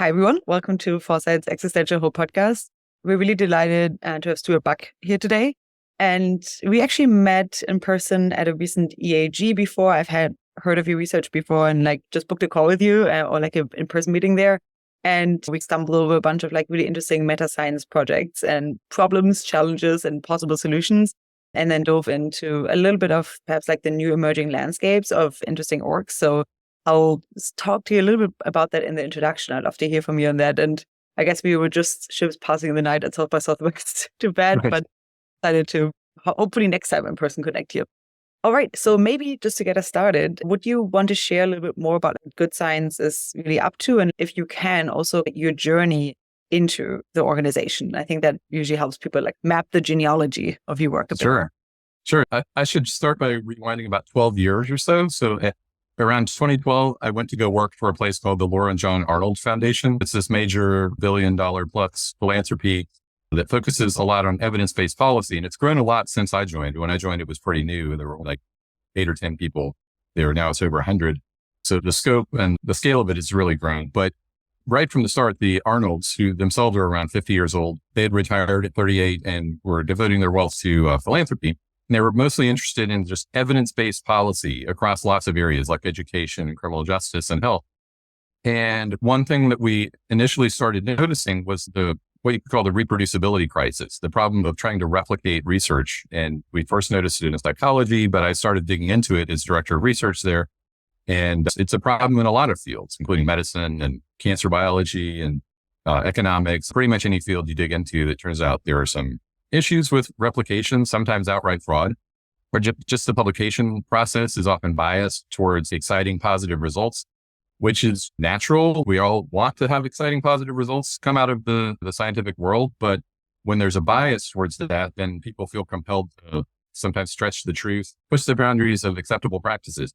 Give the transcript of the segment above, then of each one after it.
Hi, everyone. Welcome to Foresight's Existential Hope podcast. We're really delighted to have Stuart Buck here today. And we actually met in person at a recent EAG before. I've heard of your research before and just booked a call with you or an in-person meeting there. And we stumbled over a bunch of really interesting meta science projects and problems, challenges, and possible solutions. And then dove into a little bit of perhaps the new emerging landscapes of interesting orgs. So I'll talk to you a little bit about that in the introduction. I'd love to hear from you on that. And I guess we were just ships passing the night at South by Southwest. Too bad, Right. but decided to hopefully next time in person connect you. All right. So maybe just to get us started, would you want to share a little bit more about what Good Science is really up to? And if you can, also your journey into the organization. I think that usually helps people map the genealogy of your work a bit more. Sure. I should start by rewinding about 12 years or so. So around 2012, I went to go work for a place called the Laura and John Arnold Foundation. It's this major $1 billion plus philanthropy that focuses a lot on evidence-based policy. And it's grown a lot since I joined. When I joined, it was pretty new. There were 8 or 10 people there. Now it's over 100. So the scope and the scale of it has really grown. But right from the start, the Arnolds, who themselves are around 50 years old, they had retired at 38 and were devoting their wealth to philanthropy. And they were mostly interested in just evidence-based policy across lots of areas like education and criminal justice and health. And one thing that we initially started noticing was what you could call the reproducibility crisis, the problem of trying to replicate research. And we first noticed it in psychology, but I started digging into it as director of research there. And it's a problem in a lot of fields, including medicine and cancer biology and economics, pretty much any field you dig into. That turns out there are some issues with replication, sometimes outright fraud, or just the publication process is often biased towards exciting positive results, which is natural. We all want to have exciting positive results come out of the scientific world. But when there's a bias towards that, then people feel compelled to sometimes stretch the truth, push the boundaries of acceptable practices.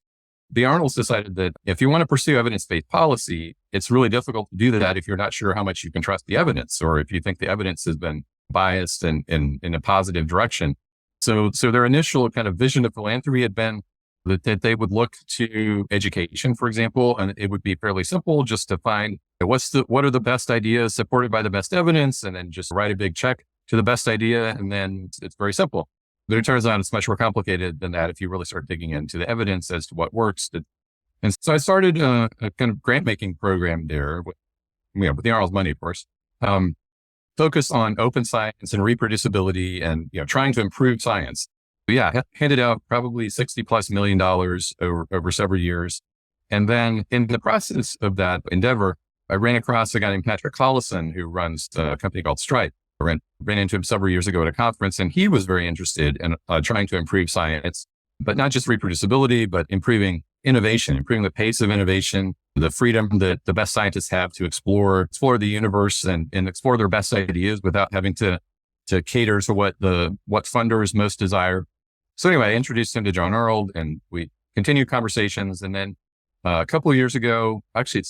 The Arnolds decided that if you want to pursue evidence-based policy, it's really difficult to do that if you're not sure how much you can trust the evidence, or if you think the evidence has been biased and in a positive direction. So their initial kind of vision of philanthropy had been that they would look to education, for example, and it would be fairly simple just to find what are the best ideas supported by the best evidence, and then just write a big check to the best idea. And then it's very simple. But it turns out it's much more complicated than that if you really start digging into the evidence as to what works. And so I started a kind of grant-making program there with the Arnold's money, of course, focused on open science and reproducibility and, trying to improve science. But handed out probably $60+ million over several years. And then in the process of that endeavor, I ran across a guy named Patrick Collison, who runs a company called Stripe. I ran into him several years ago at a conference, and he was very interested in trying to improve science, but not just reproducibility, but improving innovation, improving the pace of innovation, the freedom that the best scientists have to explore the universe and explore their best ideas without having to cater to what funders most desire. So anyway, I introduced him to John Arnold, and we continued conversations. And then a couple of years ago, actually,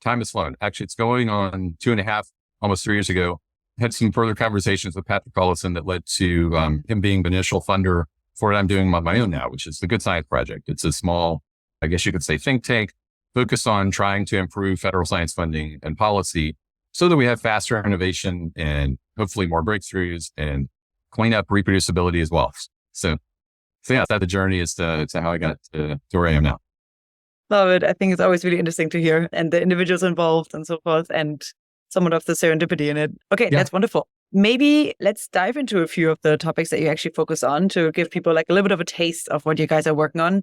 time has flown. Actually, it's going on 2.5, almost 3 years ago. Had some further conversations with Patrick Collison that led to him being the initial funder for what I'm doing on my own now, which is the Good Science Project. It's a small, I guess you could say, think tank focused on trying to improve federal science funding and policy so that we have faster innovation and hopefully more breakthroughs and clean up reproducibility as well. So that's the journey as to how I got to where I am now. Love it. I think it's always really interesting to hear, and the individuals involved and so forth, and somewhat of the serendipity in it. Okay, That's wonderful. Maybe let's dive into a few of the topics that you actually focus on to give people a little bit of a taste of what you guys are working on.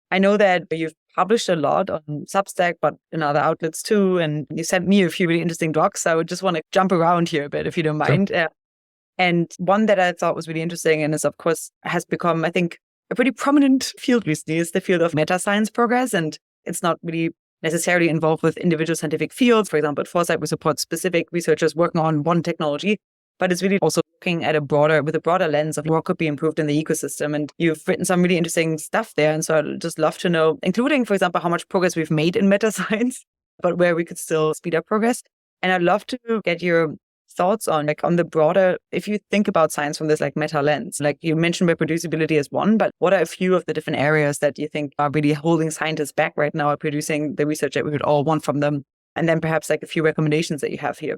I know that you've published a lot on Substack, but in other outlets too. And you sent me a few really interesting docs. So I would just want to jump around here a bit, if you don't mind. Sure. And one that I thought was really interesting and is, of course, has become, I think, a pretty prominent field recently is the field of meta science progress. And it's not really necessarily involved with individual scientific fields. For example, at Foresight, we support specific researchers working on one technology, but it's really also looking at with a broader lens of what could be improved in the ecosystem. And you've written some really interesting stuff there. And so I'd just love to know, including, for example, how much progress we've made in meta science, but where we could still speed up progress. And I'd love to get your thoughts on on the broader, if you think about science from this meta lens, you mentioned reproducibility as one, but what are a few of the different areas that you think are really holding scientists back right now at producing the research that we would all want from them? And then perhaps like a few recommendations that you have here.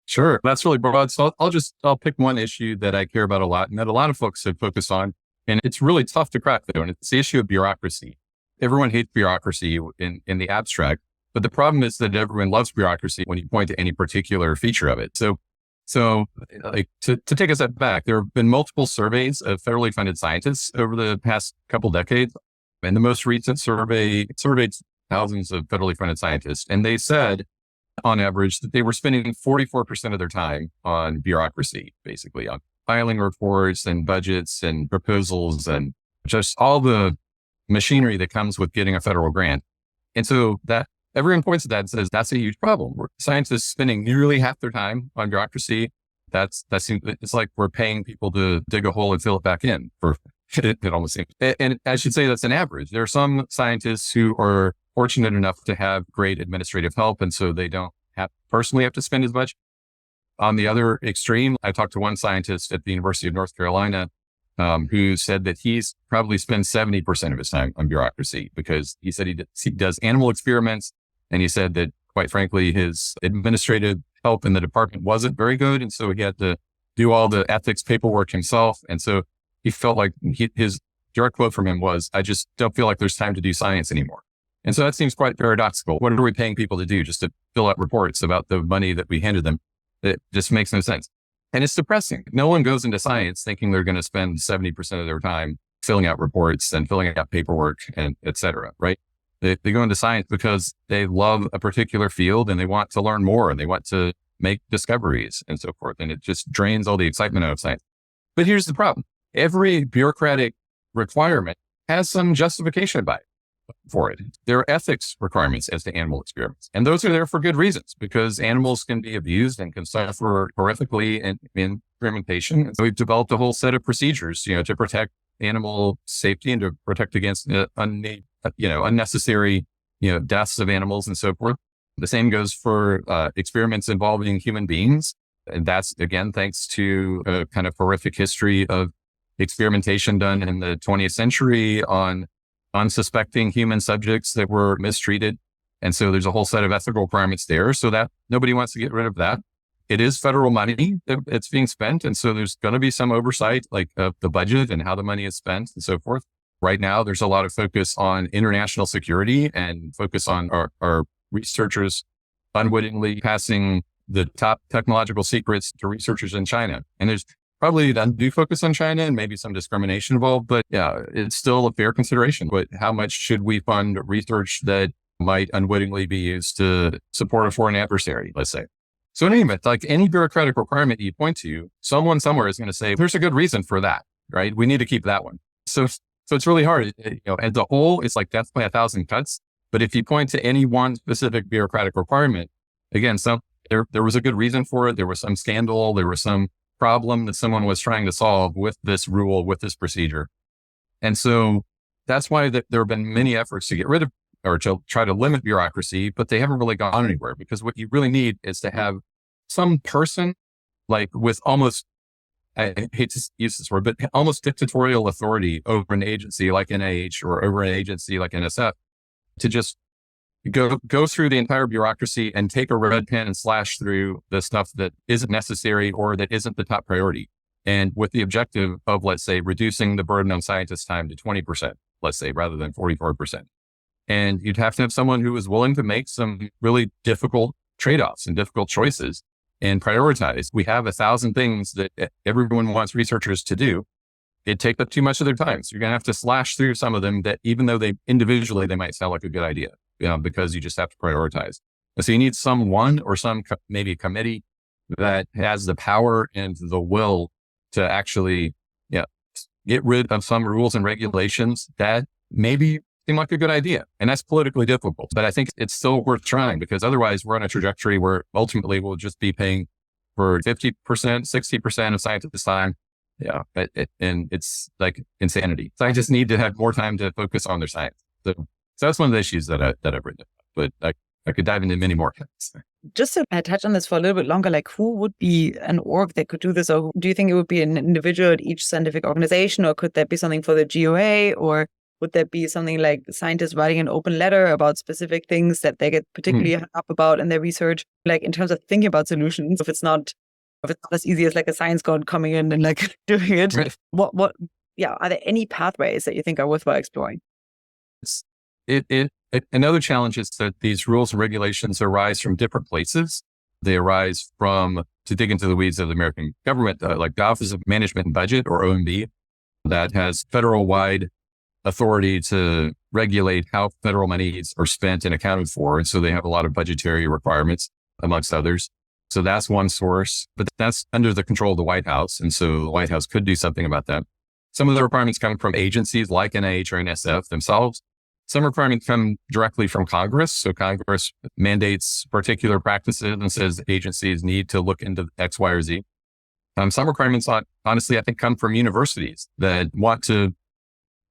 Sure. That's really broad. So I'll pick one issue that I care about a lot and that a lot of folks have focused on. And it's really tough to crack though. And it's the issue of bureaucracy. Everyone hates bureaucracy in the abstract, but the problem is that everyone loves bureaucracy when you point to any particular feature of it. So like to take a step back, there have been multiple surveys of federally funded scientists over the past couple decades. And the most recent survey surveyed thousands of federally funded scientists. And they said on average that they were spending 44% of their time on bureaucracy, basically on filing reports and budgets and proposals and just all the machinery that comes with getting a federal grant. And so that everyone points to that and says, that's a huge problem. Scientists spending nearly half their time on bureaucracy. It's like we're paying people to dig a hole and fill it back in for it almost seems. And I should say that's an average. There are some scientists who are fortunate enough to have great administrative help. And so they don't personally have to spend as much. On the other extreme, I talked to one scientist at the University of North Carolina who said that he's probably spends 70% of his time on bureaucracy because he said he does animal experiments. And he said that, quite frankly, his administrative help in the department wasn't very good. And so he had to do all the ethics paperwork himself. And so he felt like his direct quote from him was, I just don't feel like there's time to do science anymore. And so that seems quite paradoxical. What are we paying people to do? Just to fill out reports about the money that we handed them? It just makes no sense. And it's depressing. No one goes into science thinking they're going to spend 70% of their time filling out reports and filling out paperwork and et cetera, right? They go into science because they love a particular field and they want to learn more and they want to make discoveries and so forth. And it just drains all the excitement out of science. But here's the problem. Every bureaucratic requirement has some justification for it. There are ethics requirements as to animal experiments. And those are there for good reasons because animals can be abused and can suffer horrifically in experimentation. And so we've developed a whole set of procedures, to protect animal safety and to protect against unnecessary, deaths of animals and so forth. The same goes for experiments involving human beings. And that's, again, thanks to a kind of horrific history of experimentation done in the 20th century on unsuspecting human subjects that were mistreated. And so there's a whole set of ethical requirements there so that nobody wants to get rid of that. It is federal money that's being spent. And so there's going to be some oversight like of the budget and how the money is spent and so forth. Right now, there's a lot of focus on international security and focus on our researchers unwittingly passing the top technological secrets to researchers in China. And there's probably an undue focus on China and maybe some discrimination involved, but yeah, it's still a fair consideration. But how much should we fund research that might unwittingly be used to support a foreign adversary, let's say? So in any event, like any bureaucratic requirement you point to, someone somewhere is going to say, there's a good reason for that, right? We need to keep that one. So it's really hard. As a whole, it's like death by 1,000 cuts. But if you point to any one specific bureaucratic requirement, again, there was a good reason for it. There was some scandal. There was some problem that someone was trying to solve with this rule, with this procedure. And so that's why there have been many efforts to get rid of or to try to limit bureaucracy, but they haven't really gone anywhere because what you really need is to have some person like with almost, I hate to use this word, but almost dictatorial authority over an agency like NIH or over an agency like NSF to just go through the entire bureaucracy and take a red pen and slash through the stuff that isn't necessary or that isn't the top priority. And with the objective of, let's say, reducing the burden on scientists' time to 20%, let's say, rather than 44%. And you'd have to have someone who is willing to make some really difficult trade-offs and difficult choices and prioritize. We have 1,000 things that everyone wants researchers to do. It takes up too much of their time. So you're going to have to slash through some of them that even though they individually, they might sound like a good idea, because you just have to prioritize. So you need someone or maybe a committee that has the power and the will to actually get rid of some rules and regulations that maybe seem like a good idea. And that's politically difficult, but I think it's still worth trying because otherwise we're on a trajectory where ultimately we'll just be paying for 50%, 60% of scientists' time. Yeah. And it's like insanity. Scientists need to have more time to focus on their science. So that's one of the issues that I've written about, but I could dive into many more. Just to touch on this for a little bit longer, like who would be an org that could do this? Or do you think it would be an individual at each scientific organization, or could that be something for the GOA? Or Would there be something like scientists writing an open letter about specific things that they get particularly hung up about in their research? Like in terms of thinking about solutions, if it's not as easy as like a science god coming in and like doing it, Right. are there any pathways that you think are worthwhile exploring? Another challenge is that these rules and regulations arise from different places. They arise from, to dig into the weeds of the American government, like the Office of Management and Budget, or OMB, that has federal-wide authority to regulate how federal monies are spent and accounted for. And so they have a lot of budgetary requirements, amongst others. So that's one source, but that's under the control of the White House. And so the White House could do something about that. Some of the requirements come from agencies like NIH or NSF themselves. Some requirements come directly from Congress. So Congress mandates particular practices and says agencies need to look into X, Y, or Z. Some requirements, honestly, I think come from universities that want to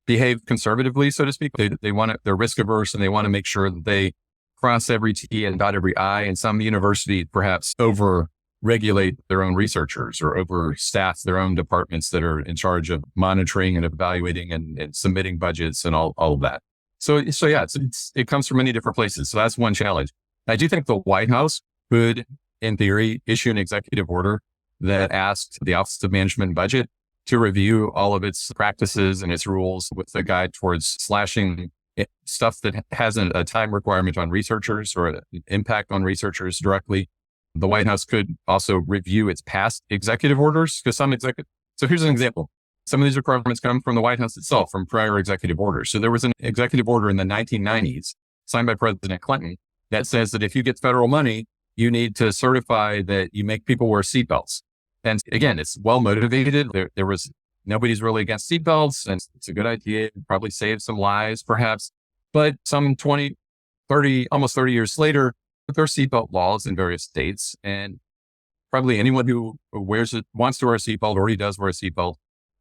behave conservatively, so to speak. They're risk averse and they want to make sure that they cross every T and dot every I. And some universities perhaps over-regulate their own researchers or overstaff their own departments that are in charge of monitoring and evaluating and submitting budgets and all of that. So yeah, it comes from many different places. So that's one challenge. I do think the White House could, in theory, issue an executive order that asks the Office of Management and Budget to review all of its practices and its rules with a guide towards slashing stuff that has a time requirement on researchers or an impact on researchers directly. The White House could also review its past executive orders because so here's an example. Some of these requirements come from the White House itself, from prior executive orders. So there was an executive order in the 1990s signed by President Clinton that says that if you get federal money, you need to certify that you make people wear seatbelts. And again, it's well motivated. Nobody's really against seatbelts, and it's a good idea. It probably saves some lives, perhaps. But some 20, 30, almost 30 years later, there are seatbelt laws in various states, and probably anyone who wants to wear a seatbelt already does wear a seatbelt.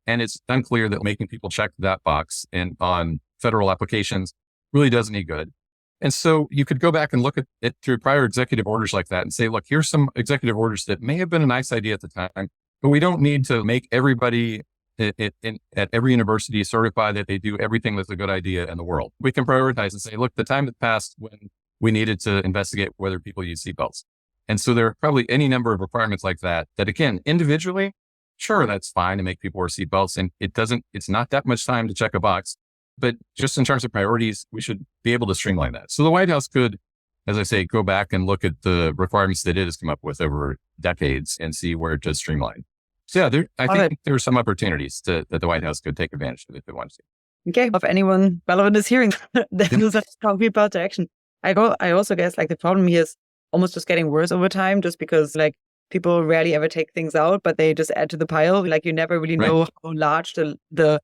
And it's unclear that making people check that box and on federal applications really does any good. And so you could go back and look at it through prior executive orders like that and say, look, here's some executive orders that may have been a nice idea at the time, but we don't need to make everybody at every university certify that they do everything that's a good idea in the world. We can prioritize and say, look, the time had passed when we needed to investigate whether people use seatbelts. And so there are probably any number of requirements like that again, individually, sure, that's fine to make people wear seatbelts. And it's not that much time to check a box, but just in terms of priorities, we should be able to streamline that. So the White House could, as I say, go back and look at the requirements that it has come up with over decades and see where it does streamline. So yeah, I think there are some opportunities that the White House could take advantage of if it wants to. Okay, if anyone relevant is hearing, there's a concrete path to action. I also guess like the problem here is almost just getting worse over time, just because like people rarely ever take things out, but they just add to the pile. Like you never really know how large the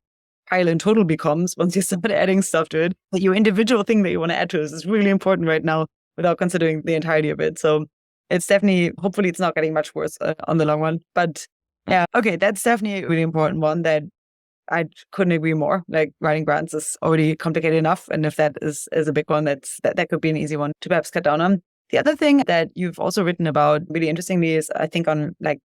pile in total becomes once you start adding stuff to it. But your individual thing that you want to add to is really important right now without considering the entirety of it. So it's definitely, hopefully it's not getting much worse on the long run. But yeah, okay, that's definitely a really important one that I couldn't agree more. Like writing grants is already complicated enough. And if that is a big one, that could be an easy one to perhaps cut down on. The other thing that you've also written about really interestingly is I think on like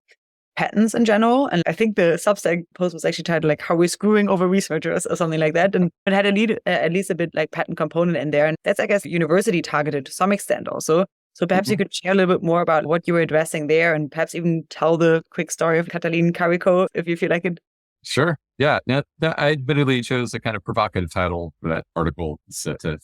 patents in general. And I think the Substack post was actually titled like how we're screwing over researchers or something like that. And it had at least a bit like patent component in there. And that's, I guess, university targeted to some extent also. So perhaps you could share a little bit more about what you were addressing there and perhaps even tell the quick story of Katalin Karikó if you feel like it. Sure. Yeah. Now, I admittedly chose a kind of provocative title for that article to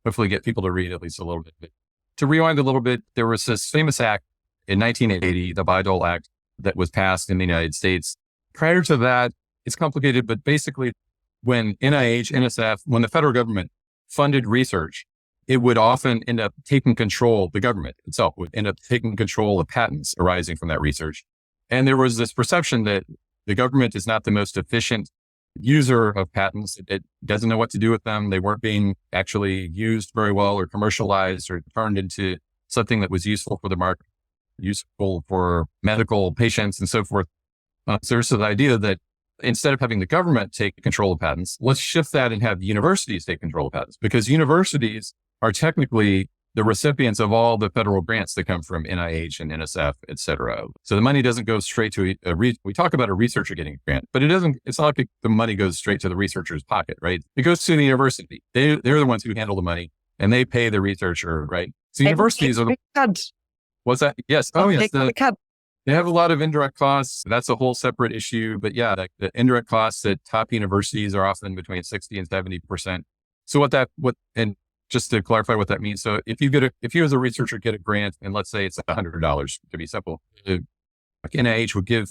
hopefully get people to read at least a little bit. But to rewind a little bit, there was this famous act in 1980, the Bayh-Dole Act, that was passed in the United States. Prior to that, it's complicated, but basically when NIH, NSF, when the federal government funded research, it would often end up taking control, the government itself would end up taking control of patents arising from that research. And there was this perception that the government is not the most efficient user of patents. It doesn't know what to do with them. They weren't being actually used very well or commercialized or turned into something that was useful for the market, useful for medical patients and so forth. So there's the idea that instead of having the government take control of patents, let's shift that and have universities take control of patents, because universities are technically the recipients of all the federal grants that come from NIH and NSF, et cetera. So the money doesn't go straight to we talk about a researcher getting a grant, but it's not like the money goes straight to the researcher's pocket, right? It goes to the university. They're the ones who handle the money and they pay the researcher, right? So universities are what's that? Yes. Oh, yes. They have a lot of indirect costs. That's a whole separate issue. But yeah, the indirect costs at top universities are often between 60 and 70%. So and just to clarify what that means. So if you as a researcher get a grant, and let's say it's $100 to be simple, like NIH would give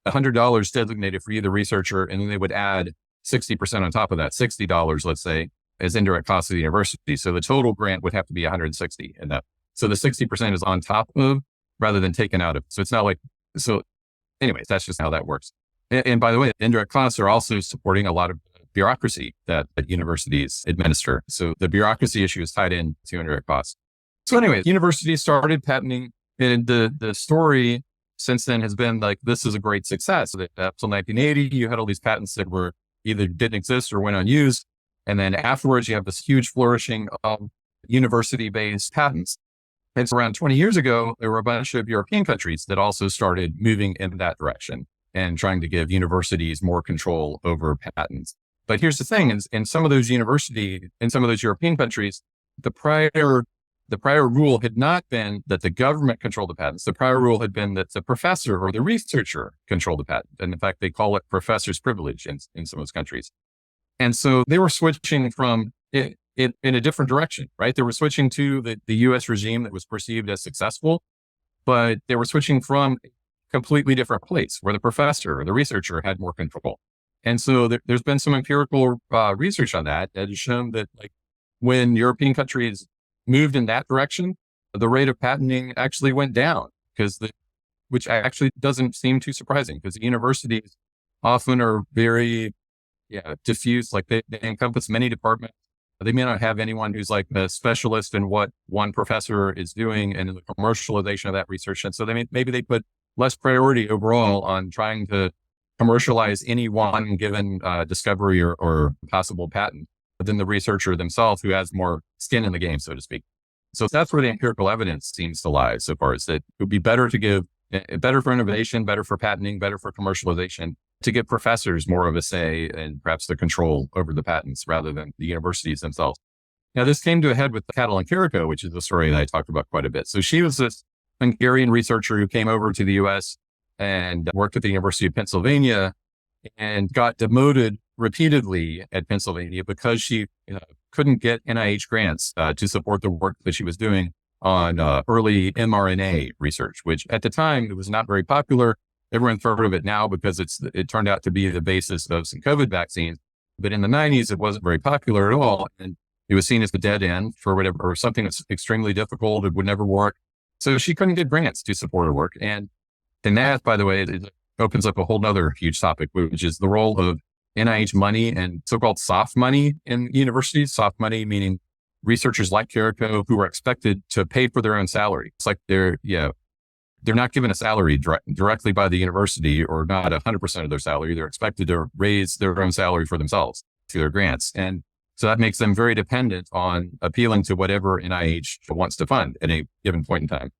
$100 designated for you, the researcher, and then they would add 60% on top of that, $60, let's say, as indirect costs of the university. So the total grant would have to be 160 and that. So the 60% is on top of rather than taken out of. So it's not like, so anyways, that's just how that works. And by the way, indirect costs are also supporting a lot of bureaucracy that universities administer. So the bureaucracy issue is tied in to indirect costs. So anyways, universities started patenting, and the story since then has been like, this is a great success. Up till 1980, you had all these patents that were either didn't exist or went unused. And then afterwards, you have this huge flourishing of university-based patents. And so around 20 years ago, there were a bunch of European countries that also started moving in that direction and trying to give universities more control over patents. But here's the thing, in some of those European countries, the prior rule had not been that the government controlled the patents. The prior rule had been that the professor or the researcher controlled the patent. And in fact, they call it professor's privilege in some of those countries. And so they were switching from it in a different direction, right? They were switching to the US regime that was perceived as successful, but they were switching from a completely different place where the professor or the researcher had more control. And so there's been some empirical research on that has shown that like when European countries moved in that direction, the rate of patenting actually went down which actually doesn't seem too surprising because the universities often are very diffuse, like they encompass many departments. They may not have anyone who's like a specialist in what one professor is doing and in the commercialization of that research. And so maybe they put less priority overall on trying to commercialize any one given discovery or possible patent than the researcher themselves who has more skin in the game, so to speak. So that's where the empirical evidence seems to lie so far, is that it would be better to give, better for innovation, better for patenting, better for commercialization, to give professors more of a say and perhaps the control over the patents rather than the universities themselves. Now, this came to a head with Catalin Carrico, which is a story that I talked about quite a bit. So she was this Hungarian researcher who came over to the US and worked at the University of Pennsylvania and got demoted repeatedly at Pennsylvania because she couldn't get NIH grants to support the work that she was doing on early mRNA research, which at the time it was not very popular. Everyone's heard of it now because it turned out to be the basis of some COVID vaccines. But in the 90s, it wasn't very popular at all. And it was seen as the dead end for whatever, or something that's extremely difficult. It would never work. So she couldn't get grants to support her work. And that, by the way, it opens up a whole nother huge topic, which is the role of NIH money and so-called soft money in universities. Soft money meaning researchers like Carrico who are expected to pay for their own salary. It's like they're not given a salary directly by the university or not 100% of their salary. They're expected to raise their own salary for themselves through their grants. And so that makes them very dependent on appealing to whatever NIH wants to fund at a given point in time.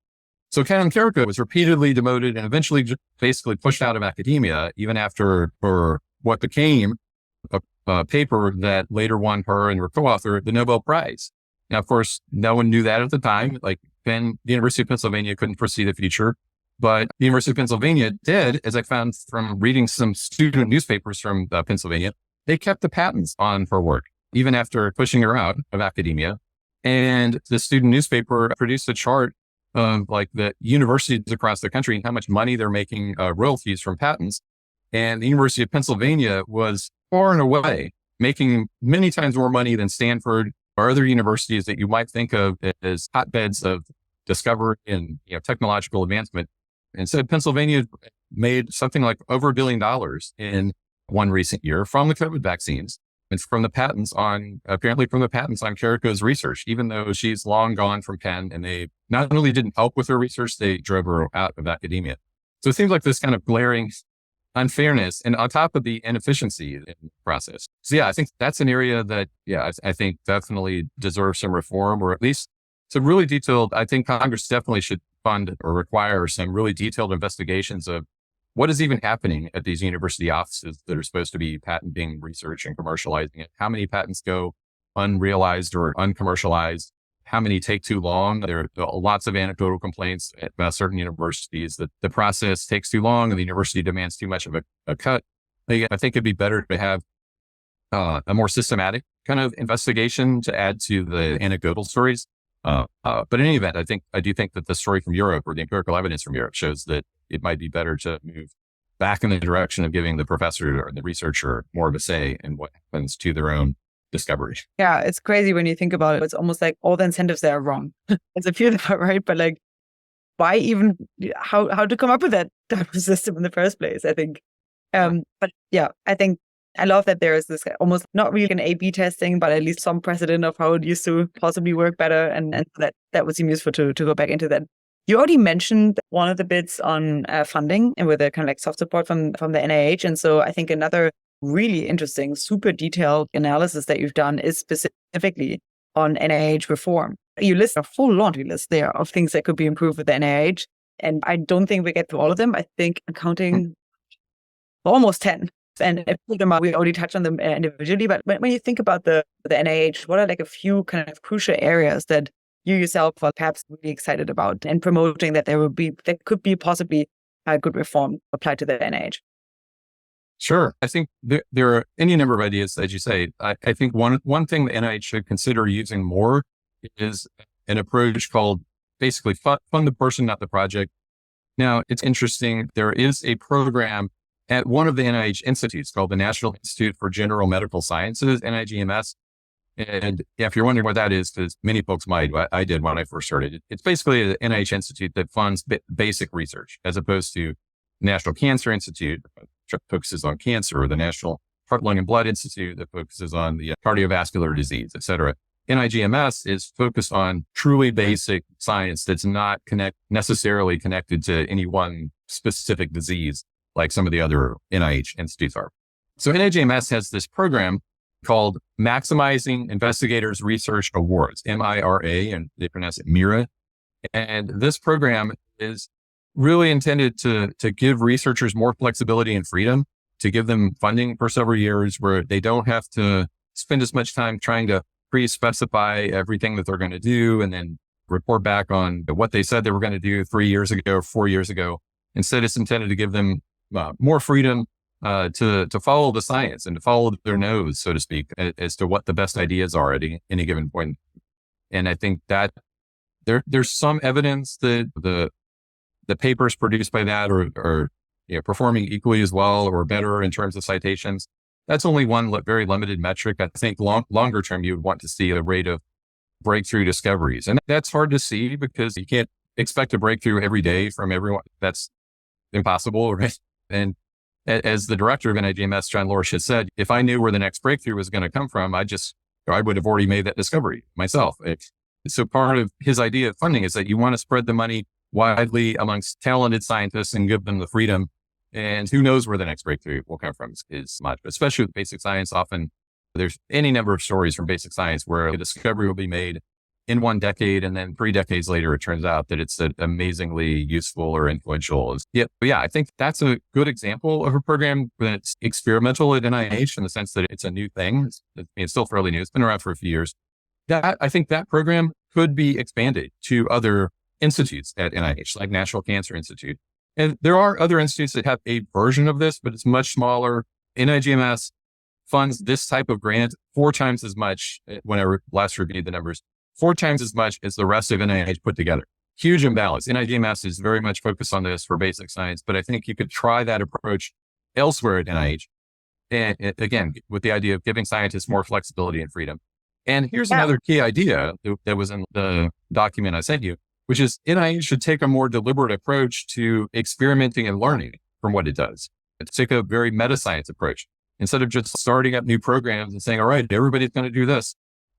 So Catalin Carrico was repeatedly demoted and eventually basically pushed out of academia, even after for what became a paper that later won her and her co-author the Nobel Prize. Now, of course, no one knew that at the time. Like then the University of Pennsylvania couldn't foresee the future, but the University of Pennsylvania did, as I found from reading some student newspapers from Pennsylvania. They kept the patents on her work, even after pushing her out of academia. And the student newspaper produced a chart of like the universities across the country and how much money they're making royalties from patents. And the University of Pennsylvania was far and away making many times more money than Stanford or other universities that you might think of as hotbeds of discovery and technological advancement. Instead, Pennsylvania made something like over $1 billion in one recent year from the COVID vaccines and from the patents on Carrico's research, even though she's long gone from Penn and they not only didn't help with her research, they drove her out of academia. So it seems like this kind of glaring unfairness and on top of the inefficiency in the process. So I think that's an area that, I think definitely deserves some reform or at least So really detailed, I think Congress definitely should fund or require some really detailed investigations of what is even happening at these university offices that are supposed to be patenting research and commercializing it. How many patents go unrealized or uncommercialized? How many take too long? There are lots of anecdotal complaints about certain universities that the process takes too long and the university demands too much of a cut. I think it'd be better to have a more systematic kind of investigation to add to the anecdotal stories. But in any event, I do think that the story from Europe or the empirical evidence from Europe shows that it might be better to move back in the direction of giving the professor or the researcher more of a say in what happens to their own discovery. Yeah, it's crazy when you think about it. It's almost like all the incentives there are wrong. It's a few that are right, but like, why even, how to come up with that type of system in the first place, I think. But yeah, I think I love that there is this almost not really an A/B testing, but at least some precedent of how it used to possibly work better. And that would seem useful to go back into that. You already mentioned one of the bits on funding and with the kind of like soft support from the NIH. And so I think another really interesting, super detailed analysis that you've done is specifically on NIH reform. You list a full laundry list there of things that could be improved with the NIH. And I don't think we get through all of them. I think I'm counting almost 10. And a few of them we already touched on them individually. But when you think about the NIH, what are like a few kind of crucial areas that you yourself are perhaps really excited about and promoting that there could be possibly a good reform applied to the NIH? Sure. I think there are any number of ideas, as you say. I think one thing the NIH should consider using more is an approach called basically fund the person, not the project. Now, it's interesting. There is a program at one of the NIH institutes called the National Institute for General Medical Sciences, NIGMS. And if you're wondering what that is, because many folks might, I did when I first started. It's basically an NIH institute that funds basic research, as opposed to National Cancer Institute, which focuses on cancer, or the National Heart, Lung, and Blood Institute that focuses on the cardiovascular disease, et cetera. NIGMS is focused on truly basic science that's not necessarily connected to any one specific disease, like some of the other NIH institutes are. So NIGMS has this program called Maximizing Investigators Research Awards, MIRA, and they pronounce it MIRA. And this program is really intended to give researchers more flexibility and freedom, to give them funding for several years where they don't have to spend as much time trying to pre-specify everything that they're going to do and then report back on what they said they were going to do 3 years ago, 4 years ago. Instead, it's intended to give them more freedom to follow the science and to follow their nose, so to speak, as to what the best ideas are at any given point. And I think that there's some evidence that the papers produced by that are performing equally as well or better in terms of citations. That's only one very limited metric. I think longer term, you would want to see a rate of breakthrough discoveries. And that's hard to see because you can't expect a breakthrough every day from everyone. That's impossible, right? And as the director of NIGMS, John Lorsch, has said, if I knew where the next breakthrough was going to come from, I would have already made that discovery myself. So part of his idea of funding is that you want to spread the money widely amongst talented scientists and give them the freedom. And who knows where the next breakthrough will come from is much, especially with basic science. Often there's any number of stories from basic science where a discovery will be made in 1 decade, and then 3 decades later, it turns out that it's amazingly useful or influential. Yeah, I think that's a good example of a program that's experimental at NIH in the sense that it's a new thing. It's still fairly new. It's been around for a few years. I think that program could be expanded to other institutes at NIH, like National Cancer Institute. And there are other institutes that have a version of this, but it's much smaller. NIGMS funds this type of grant 4 times as much, when I last reviewed the numbers, 4 times as much as the rest of NIH put together. Huge imbalance. NIGMS is very much focused on this for basic science, but I think you could try that approach elsewhere at NIH. And again, with the idea of giving scientists more flexibility and freedom. And here's another key idea that was in the document I sent you, which is NIH should take a more deliberate approach to experimenting and learning from what it does. Take a very meta-science approach. Instead of just starting up new programs and saying, all right, everybody's going to do this,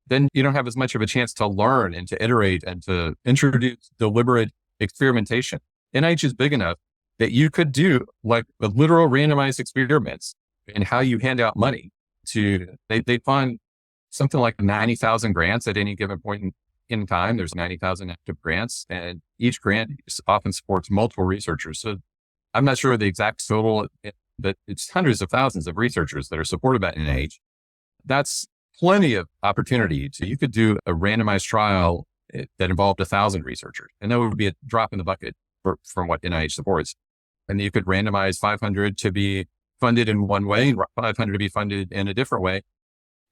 then you don't have as much of a chance to learn and to iterate and to introduce deliberate experimentation. NIH is big enough that you could do like a literal randomized experiments in how you hand out money to, they fund something like 90,000 grants at any given point in time. There's 90,000 active grants, and each grant often supports multiple researchers. So I'm not sure the exact total, but it's hundreds of thousands of researchers that are supported by NIH. That's plenty of opportunity. So you could do a randomized trial that involved 1,000 researchers, and that would be a drop in the bucket from what NIH supports. And you could randomize 500 to be funded in one way, 500 to be funded in a different way,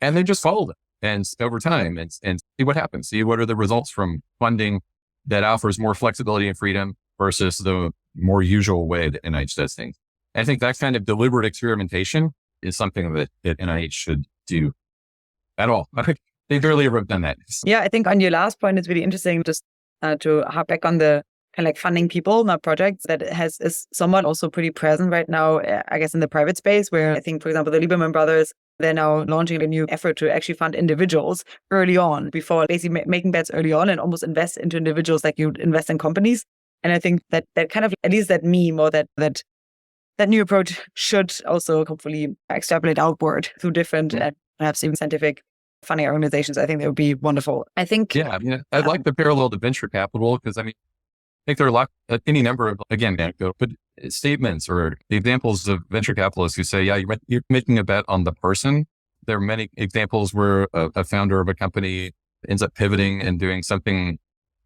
and then just follow them and over time and see what happens. See what are the results from funding that offers more flexibility and freedom versus the more usual way that NIH does things. And I think that kind of deliberate experimentation is something that NIH should do at all. They barely ever have done that. Yeah, I think on your last point, it's really interesting just to harp back on the kind of like funding people, not projects, that is somewhat also pretty present right now, I guess, in the private space, where I think, for example, the Lieberman brothers, they're now launching a new effort to actually fund individuals early on, before basically making bets early on and almost invest into individuals like you invest in companies. And I think that kind of, at least that meme or that new approach should also hopefully extrapolate outward through different perhaps even scientific funding organizations. I think that would be wonderful. I think. Yeah, I mean, I'd like the parallel to venture capital, because I mean, I think there are any number of, again, anecdotal, but statements or the examples of venture capitalists who say, yeah, you're making a bet on the person. There are many examples where a founder of a company ends up pivoting and doing something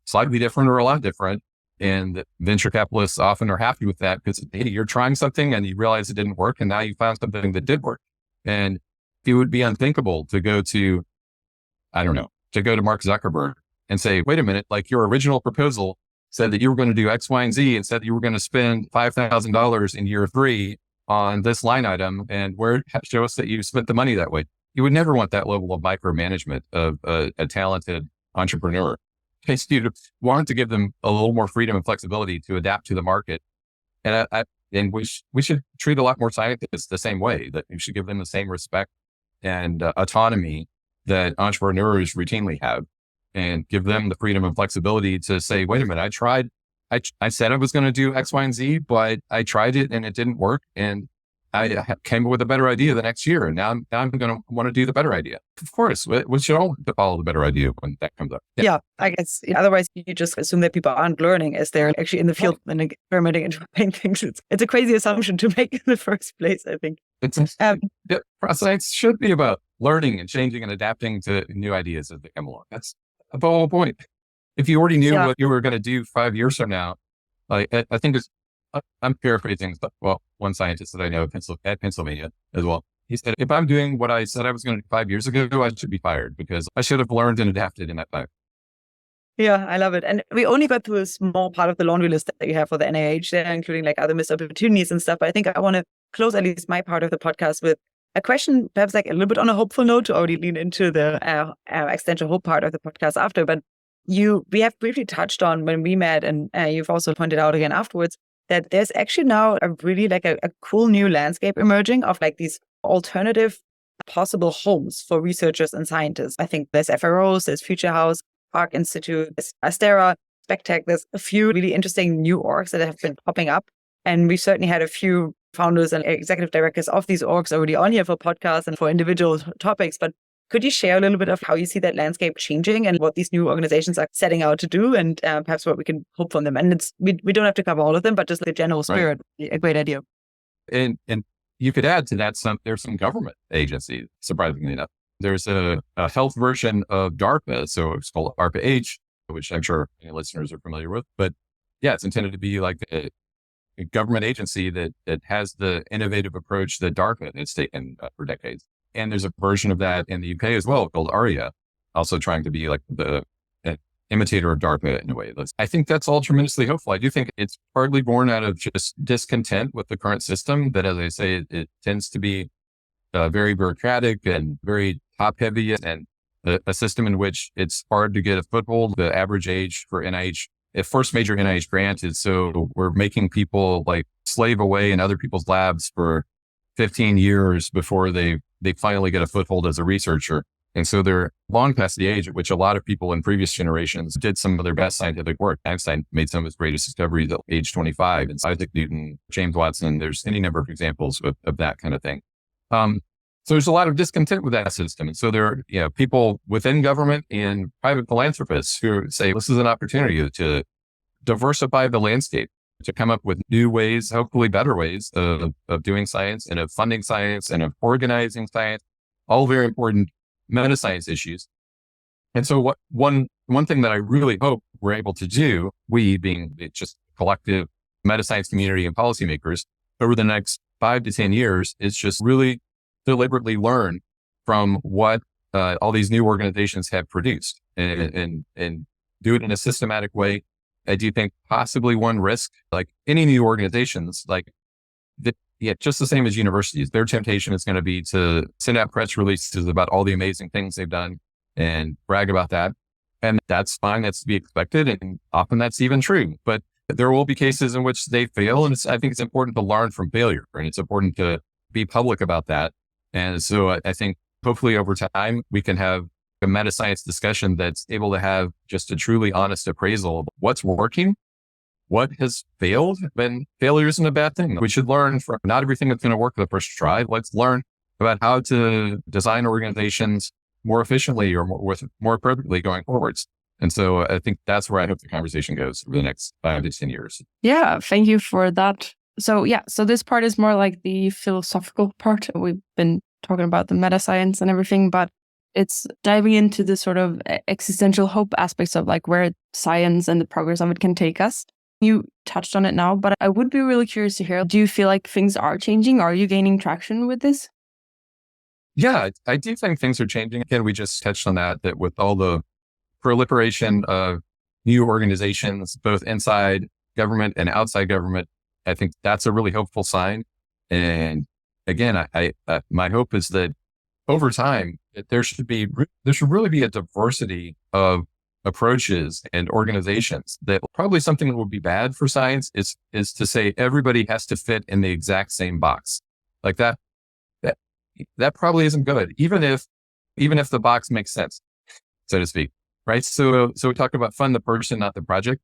slightly different or a lot different. And venture capitalists often are happy with that because, hey, you're trying something and you realize it didn't work, and now you found something that did work. And it would be unthinkable to go to Mark Zuckerberg and say, wait a minute, like your original proposal said that you were going to do X, Y, and Z, and said that you were going to spend $5,000 in year 3 on this line item, and show us that you spent the money that way. You would never want that level of micromanagement of a talented entrepreneur. You'd want to give them a little more freedom and flexibility to adapt to the market. And we should treat a lot more scientists the same way, that you should give them the same respect and autonomy that entrepreneurs routinely have, and give them the freedom and flexibility to say, wait a minute, I said I was going to do X, Y, and Z, but I tried it and it didn't work. And I came up with a better idea the next year. And now I'm going to want to do the better idea. Of course, we should all follow the better idea when that comes up. Yeah, I guess otherwise you just assume that people aren't learning as they're actually in the field and experimenting and trying things. It's a crazy assumption to make in the first place, I think. Science should be about learning and changing and adapting to new ideas as they come along. That's the whole point. If you already knew what you were going to do 5 years from now, I think I'm paraphrasing, but one scientist that I know at Pennsylvania as well, he said, if I'm doing what I said I was going to do 5 years ago, I should be fired because I should have learned and adapted in that time. Yeah, I love it. And we only got through a small part of the laundry list that you have for the NIH there, including like other missed opportunities and stuff. But I think I want to close at least my part of the podcast with a question, perhaps like a little bit on a hopeful note, to already lean into the existential hope part of the podcast after. But we have briefly touched on when we met, and you've also pointed out again afterwards, that there's actually now a really like a cool new landscape emerging of like these alternative possible homes for researchers and scientists. I think there's FROs, there's Future House, Park Institute, there's Astera, Spectec. There's a few really interesting new orgs that have been popping up. And we've certainly had a few founders and executive directors of these orgs already on here for podcasts and for individual topics. But could you share a little bit of how you see that landscape changing and what these new organizations are setting out to do, and perhaps what we can hope from them? And we don't have to cover all of them, but just the general spirit, right. A great idea. And you could add to that there's some government agencies, surprisingly enough. There's a health version of DARPA, so it's called ARPA-H, which I'm sure any listeners are familiar with. But yeah, it's intended to be like a government agency that has the innovative approach that DARPA has taken for decades. And there's a version of that in the UK as well called ARIA, also trying to be like the imitator of DARPA in a way. I think that's all tremendously hopeful. I do think it's partly born out of just discontent with the current system, that, as I say, it tends to be very bureaucratic and very top heavy, and a system in which it's hard to get a foothold. The average age for NIH, first major NIH grant is, so we're making people like slave away in other people's labs for 15 years before they finally get a foothold as a researcher. And so they're long past the age at which a lot of people in previous generations did some of their best scientific work. Einstein made some of his greatest discoveries at age 25, and Isaac Newton, James Watson, there's any number of examples of that kind of thing. So there's a lot of discontent with that system. And so there are, people within government and private philanthropists who say this is an opportunity to diversify the landscape, to come up with new ways, hopefully better ways of doing science and of funding science and of organizing science, all very important meta science issues. And so one thing that I really hope we're able to do, we being just collective meta science community and policymakers over the next 5 to 10 years, is just really deliberately learn from what all these new organizations have produced and do it in a systematic way. I do think possibly one risk, like any new organizations, just the same as universities, their temptation is going to be to send out press releases about all the amazing things they've done and brag about that. And that's fine. That's to be expected. And often that's even true. But there will be cases in which they fail. And I think it's important to learn from failure. And it's important to be public about that. And so I think hopefully over time, we can have a meta science discussion that's able to have just a truly honest appraisal of what's working, what has failed, and failure isn't a bad thing. We should learn from not everything that's going to work the first try. Let's learn about how to design organizations more efficiently or more appropriately going forwards. And so I think that's where I hope the conversation goes over the next 5 to 10 years. Yeah, thank you for that. So this part is more like the philosophical part. We've been talking about the meta science and everything, but it's diving into the sort of existential hope aspects of like where science and the progress of it can take us. You touched on it now, but I would be really curious to hear, do you feel like things are changing? Are you gaining traction with this? Yeah, I do think things are changing. Again, we just touched on that with all the proliferation of new organizations, both inside government and outside government, I think that's a really hopeful sign. And again, my hope is that over time, there should really be a diversity of approaches and organizations. That probably something that would be bad for science is to say everybody has to fit in the exact same box. Like that probably isn't good, even if the box makes sense, so to speak. Right. So we talk about fund the person, not the project.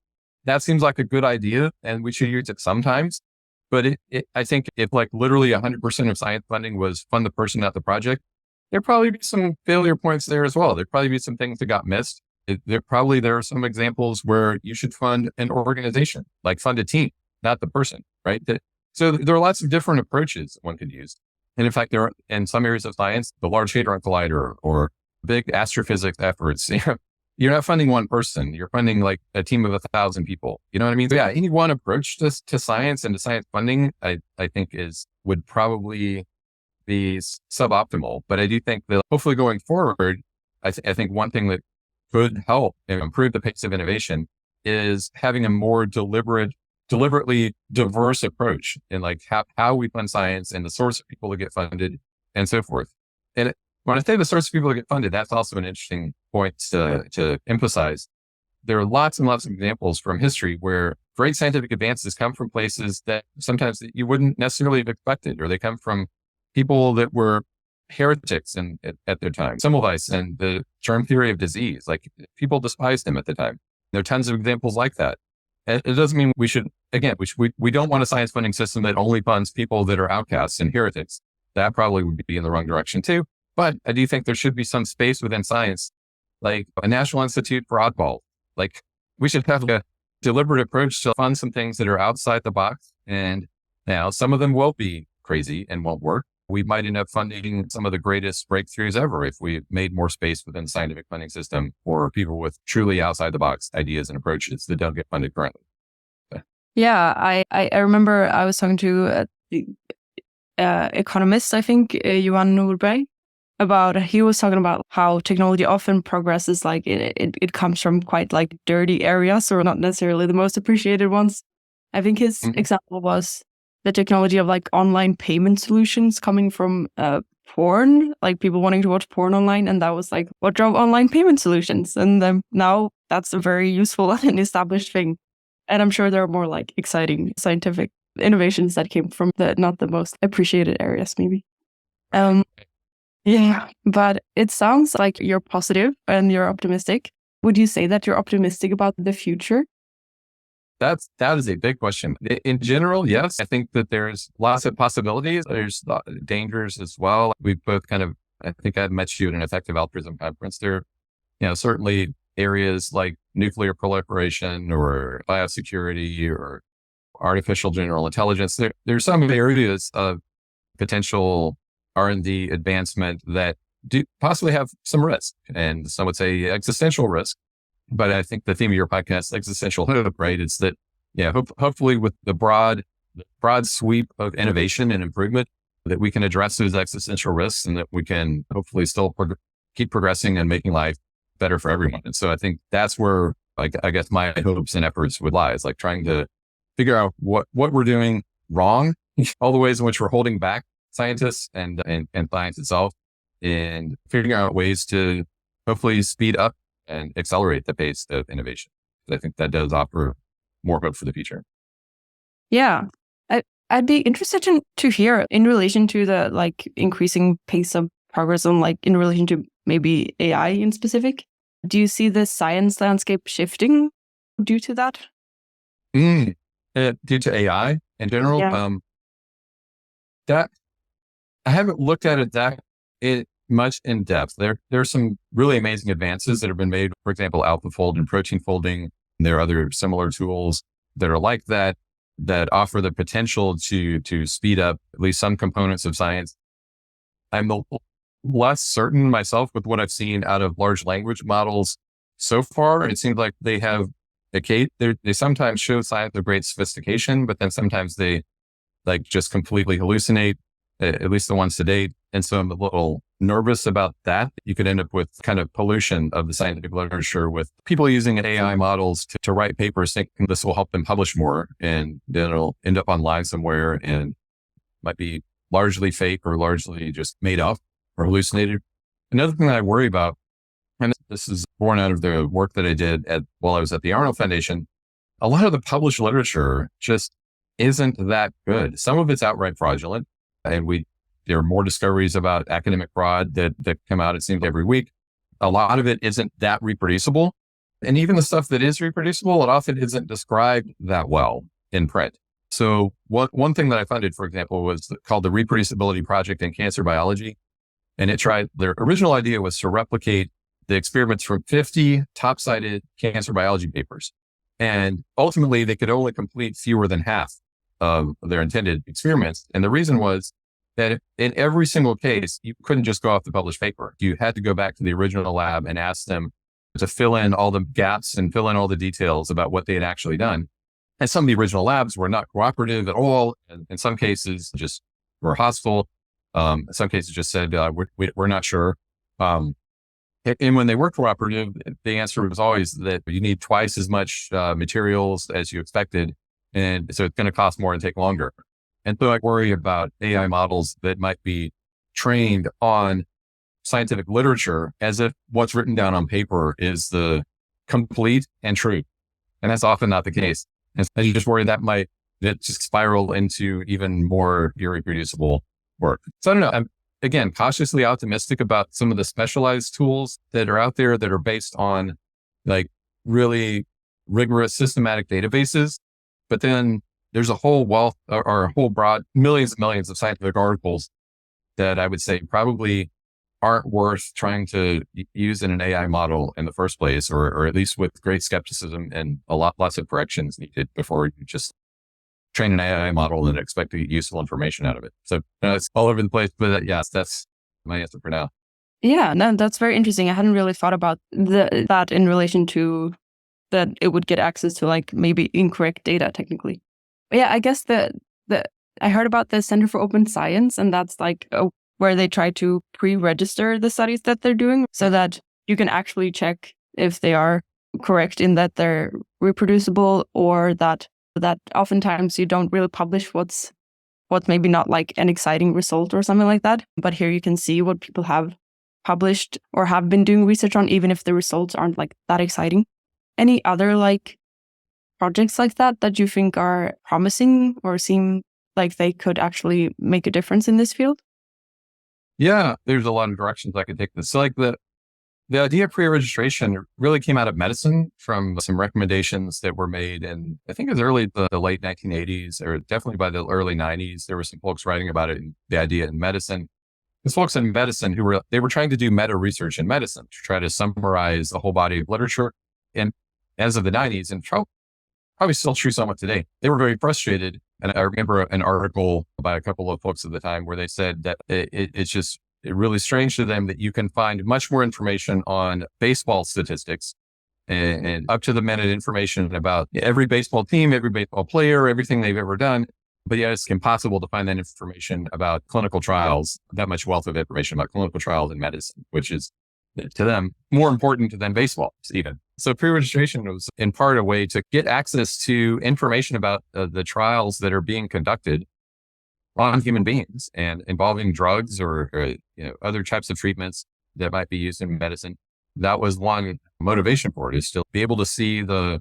That seems like a good idea and we should use it sometimes. But I think if like literally 100% of science funding was fund the person, not the project, there'd probably be some failure points there as well. There'd probably be some things that got missed. There are some examples where you should fund an organization, like fund a team, not the person, right? So there are lots of different approaches one could use. And in fact, there are in some areas of science, the Large Hadron Collider or big astrophysics efforts, you're not funding one person. You're funding like a team of 1,000 people. You know what I mean? So yeah, any one approach to science and to science funding, I think would probably be suboptimal. But I do think that hopefully going forward, I think one thing that could help improve the pace of innovation is having a more deliberately diverse approach in like how we fund science and the source of people to get funded and so forth. And when I say the source of people to get funded, that's also an interesting point to emphasize. There are lots and lots of examples from history where great scientific advances come from places that sometimes you wouldn't necessarily have expected, or they come from people that were heretics at their time. Semmelweis and the germ theory of disease, like people despised him at the time. There are tons of examples like that. And it doesn't mean we don't want a science funding system that only funds people that are outcasts and heretics. That probably would be in the wrong direction too. But I do think there should be some space within science, like a National Institute for Oddballs. Like we should have a deliberate approach to fund some things that are outside the box. And now some of them will be crazy and won't work. We might end up funding some of the greatest breakthroughs ever if we made more space within the scientific funding system for people with truly outside the box ideas and approaches that don't get funded currently. Yeah, I remember I was talking to the economist, I think, Johan Norberg, he was talking about how technology often progresses like it comes from quite like dirty areas or not necessarily the most appreciated ones. I think his example was the technology of like online payment solutions coming from porn, like people wanting to watch porn online. And that was like what drove online payment solutions. And now that's a very useful and established thing. And I'm sure there are more like exciting scientific innovations that came from not the most appreciated areas, maybe. Yeah, but it sounds like you're positive and you're optimistic. Would you say that you're optimistic about the future? That is a big question. In general, yes, I think that there's lots of possibilities. There's dangers as well. We both kind of, I think I met you at an effective altruism conference. There, certainly areas like nuclear proliferation or biosecurity or artificial general intelligence. There's some areas of potential R&D advancement that do possibly have some risk, and some would say existential risk. But I think the theme of your podcast, Existential Hope, right? It's that, hopefully with the broad sweep of innovation and improvement, that we can address those existential risks, and that we can hopefully still keep progressing and making life better for everyone. And so I think that's where, like, I guess my hopes and efforts would lie, is like trying to figure out what we're doing wrong, all the ways in which we're holding back scientists and science itself, and figuring out ways to hopefully speed up and accelerate the pace of innovation. I think that does offer more hope for the future. Yeah. I'd be interested to hear in relation to the like increasing pace of progress on like in relation to maybe AI in specific. Do you see the science landscape shifting due to that? Due to AI in general? Yeah. That I haven't looked at it much in depth. There are some really amazing advances that have been made. For example, AlphaFold and protein folding. There are other similar tools that are like that offer the potential to speed up at least some components of science. I'm less certain myself with what I've seen out of large language models so far. It seems like they have they sometimes show signs of great sophistication, but then sometimes they like just completely hallucinate, at least the ones to date. And so I'm a little nervous about that. You could end up with kind of pollution of the scientific literature with people using AI models to write papers thinking this will help them publish more. And then it'll end up online somewhere and might be largely fake or largely just made up or hallucinated. Another thing that I worry about, and this is born out of the work that I did while I was at the Arnold Foundation, a lot of the published literature just isn't that good. Some of it's outright fraudulent, and there are more discoveries about academic fraud that come out, it seems, every week. A lot of it isn't that reproducible. And even the stuff that is reproducible, it often isn't described that well in print. So one thing that I funded, for example, was called the Reproducibility Project in Cancer Biology. And their original idea was to replicate the experiments from 50 top-cited cancer biology papers. And ultimately, they could only complete fewer than half of their intended experiments. And the reason was that in every single case, you couldn't just go off the published paper. You had to go back to the original lab and ask them to fill in all the gaps and fill in all the details about what they had actually done. And some of the original labs were not cooperative at all. And in some cases, just were hostile. In some cases, just said, we're not sure. And when they were cooperative, the answer was always that you need twice as much materials as you expected. And so it's going to cost more and take longer. And so I worry about AI models that might be trained on scientific literature as if what's written down on paper is the complete and true. And that's often not the case. And I just worry that just spiral into even more irreproducible work. So I don't know. I'm, again, cautiously optimistic about some of the specialized tools that are out there that are based on like really rigorous systematic databases. But then there's a whole wealth or a whole broad millions and millions of scientific articles that I would say probably aren't worth trying to use in an AI model in the first place, or at least with great skepticism and lots of corrections needed before you just train an AI model and expect to get useful information out of it. So it's all over the place, but yes, that's my answer for now. Yeah, no, that's very interesting. I hadn't really thought about that in relation to that it would get access to like maybe incorrect data technically. But yeah, I guess I heard about the Center for Open Science, and that's like where they try to pre-register the studies that they're doing so that you can actually check if they are correct in that they're reproducible, or that oftentimes you don't really publish what's maybe not like an exciting result or something like that. But here you can see what people have published or have been doing research on, even if the results aren't like that exciting. Any other like projects like that you think are promising or seem like they could actually make a difference in this field? Yeah, there's a lot of directions I could take this. So like The idea of pre-registration really came out of medicine from some recommendations that were made in, I think, as early as the late 1980s, or definitely by the early 90s. There were some folks writing about it, the idea in medicine. There's folks in medicine they were trying to do meta research in medicine to try to summarize the whole body of literature. And as of the 90s, and probably still true somewhat today, they were very frustrated. And I remember an article by a couple of folks at the time where they said that it's really strange to them that you can find much more information on baseball statistics and up to the minute information about every baseball team, every baseball player, everything they've ever done. But yet it's impossible to find that information about clinical trials, that much wealth of information about clinical trials in medicine, which is to them more important than baseball even. So pre-registration was in part a way to get access to information about the trials that are being conducted on human beings and involving drugs or other types of treatments that might be used in medicine. That was one motivation for it, is to be able to see the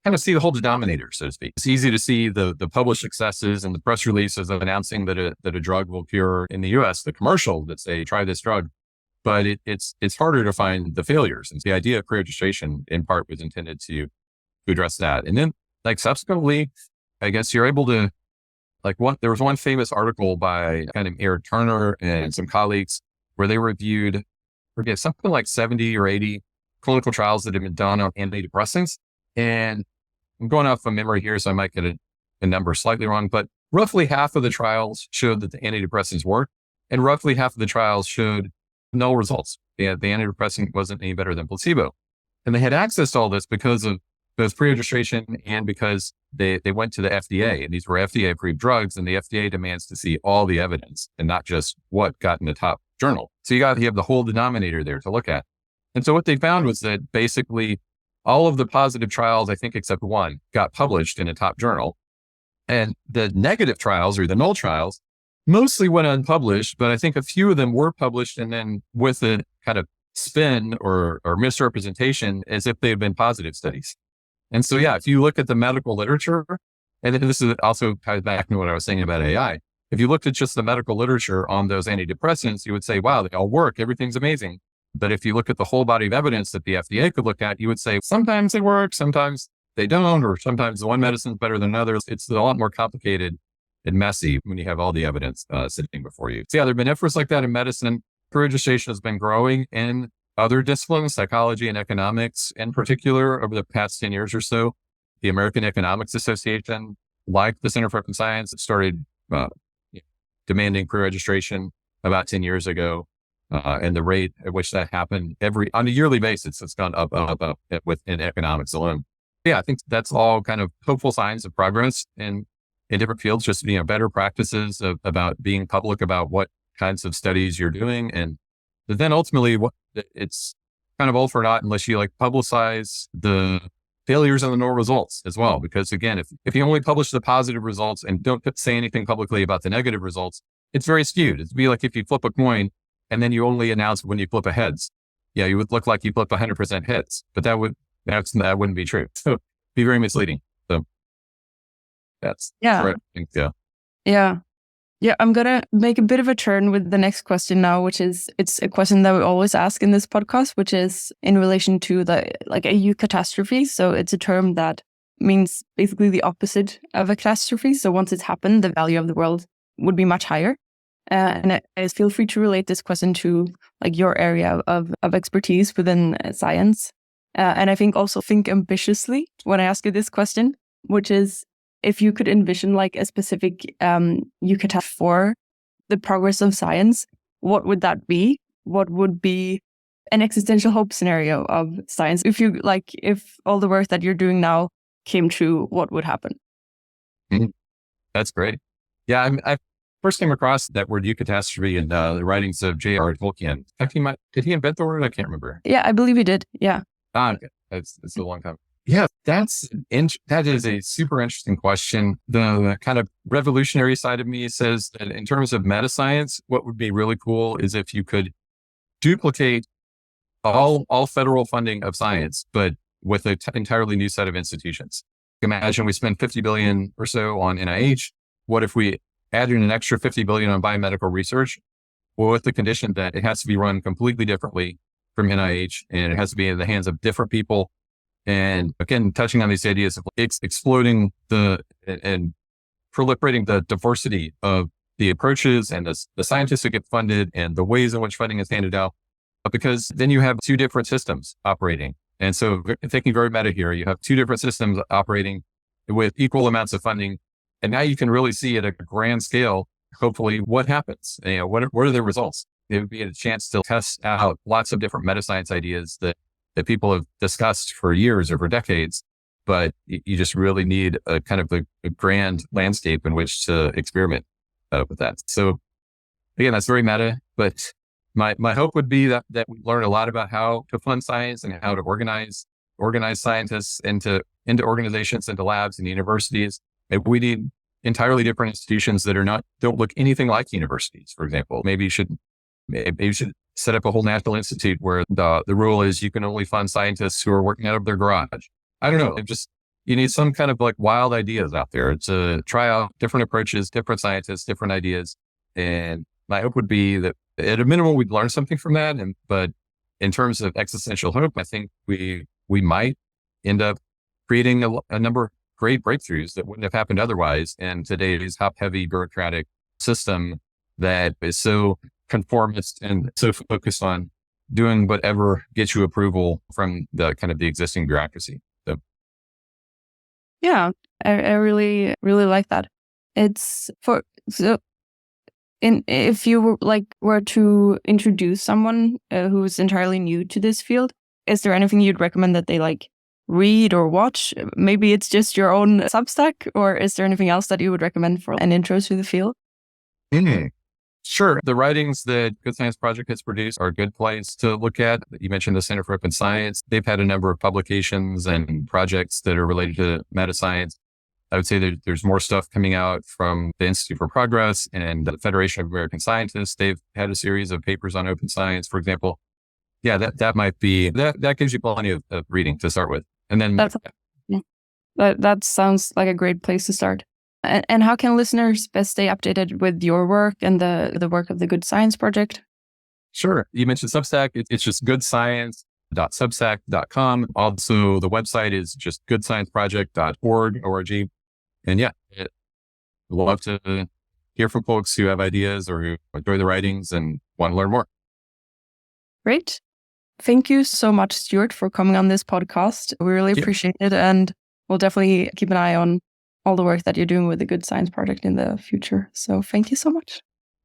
whole denominator, so to speak. It's easy to see the published successes and the press releases of announcing that a drug will cure in the US, the commercial that say, try this drug. But it's harder to find the failures. And the idea of pre-registration in part was intended to address that. And then subsequently, I guess you're able to, there was one famous article by kind of Eric Turner and some colleagues where they reviewed, something like 70 or 80 clinical trials that had been done on antidepressants. And I'm going off of memory here, so I might get a number slightly wrong, but roughly half of the trials showed that the antidepressants worked, and roughly half of the trials showed no results. The antidepressant wasn't any better than placebo. And they had access to all this because of both pre-registration and because they went to the FDA, and these were FDA approved drugs, and the FDA demands to see all the evidence and not just what got in the top journal. So you have the whole denominator there to look at. And so what they found was that basically all of the positive trials, I think except one, got published in a top journal. And the negative trials, or the null trials, mostly went unpublished, but I think a few of them were published and then with a kind of spin or misrepresentation as if they had been positive studies. And so, if you look at the medical literature, and then this is also ties back to what I was saying about AI. If you looked at just the medical literature on those antidepressants, you would say, wow, they all work. Everything's amazing. But if you look at the whole body of evidence that the FDA could look at, you would say, sometimes they work, sometimes they don't, or sometimes the one medicine is better than others. It's a lot more complicated and messy when you have all the evidence sitting before you. So there have been efforts like that in medicine. Pre-registration has been growing in other disciplines, psychology and economics in particular, over the past 10 years or so. The American Economics Association, like the Center for Open Science, started demanding pre-registration about 10 years ago. And the rate at which that happened on a yearly basis, it's gone up within economics alone. I think that's all kind of hopeful signs of progress in different fields, just better practices about being public about what kinds of studies you're doing. And then ultimately it's kind of all for naught unless you publicize the failures and the no results as well. Because again, if you only publish the positive results and don't say anything publicly about the negative results, it's very skewed. It'd be like if you flip a coin and then you only announce when you flip a heads. You would look like you flipped 100% heads, but that wouldn't be true. So it'd be very misleading. So that's what I think. Yeah, I'm going to make a bit of a turn with the next question now, which is, it's a question that we always ask in this podcast, which is in relation to a eucatastrophe. So it's a term that means basically the opposite of a catastrophe. So once it's happened, the value of the world would be much higher. And I feel free to relate this question to your area of expertise within science. And I think ambitiously when I ask you this question, which is, if you could envision a specific eucatastrophe for the progress of science, what would that be? What would be an existential hope scenario of science? If if all the work that you're doing now came true, what would happen? Mm-hmm. That's great. Yeah, I first came across that word eucatastrophe in the writings of J.R. Tolkien. Did he invent the word? I can't remember. Yeah, I believe he did. Yeah. Okay. It's a long time. Yeah, that is a super interesting question. The kind of revolutionary side of me says that in terms of meta science, what would be really cool is if you could duplicate all federal funding of science, but with an entirely new set of institutions. Imagine we spend 50 billion or so on NIH. What if we added an extra 50 billion on biomedical research? Well, with the condition that it has to be run completely differently from NIH, and it has to be in the hands of different people. And again, touching on these ideas of exploding and proliferating the diversity of the approaches and the scientists who get funded and the ways in which funding is handed out, because then you have two different systems operating. And so thinking very meta here, you have two different systems operating with equal amounts of funding. And now you can really see at a grand scale, hopefully, what happens. What are the results? It would be a chance to test out lots of different meta science ideas that people have discussed for years or for decades, but you just really need a kind of a grand landscape in which to experiment with that. So again, that's very meta, but my hope would be that we learn a lot about how to fund science and how to organize scientists into organizations, into labs and universities. Maybe we need entirely different institutions that don't look anything like universities, for example. Maybe you should set up a whole national institute where the rule is you can only fund scientists who are working out of their garage. I don't know. You need some kind of like wild ideas out there to try out different approaches, different scientists, different ideas. And my hope would be that at a minimum, we'd learn something from that. But in terms of existential hope, I think we might end up creating a number of great breakthroughs that wouldn't have happened otherwise in today's top-heavy bureaucratic system that is so conformist and so focused on doing whatever gets you approval from the kind of the existing bureaucracy. So. Yeah, I really, really like that. If you were to introduce someone who's entirely new to this field, is there anything you'd recommend that they read or watch? Maybe it's just your own Substack, or is there anything else that you would recommend for an intro to the field? Mm-hmm. Sure. The writings that Good Science Project has produced are a good place to look at. You mentioned the Center for Open Science. They've had a number of publications and projects that are related to meta science. I would say that there's more stuff coming out from the Institute for Progress and the Federation of American Scientists. They've had a series of papers on open science, for example. Yeah, that might be, that gives you plenty of reading to start with. And then that sounds like a great place to start. And how can listeners best stay updated with your work and the work of the Good Science Project? Sure. You mentioned Substack. It's just goodscience.substack.com. Also, the website is just goodscienceproject.org. And yeah, I'd love to hear from folks who have ideas or who enjoy the writings and want to learn more. Great. Thank you so much, Stuart, for coming on this podcast. We really appreciate it. And we'll definitely keep an eye on all the work that you're doing with the Good Science Project in the future. So thank you so much.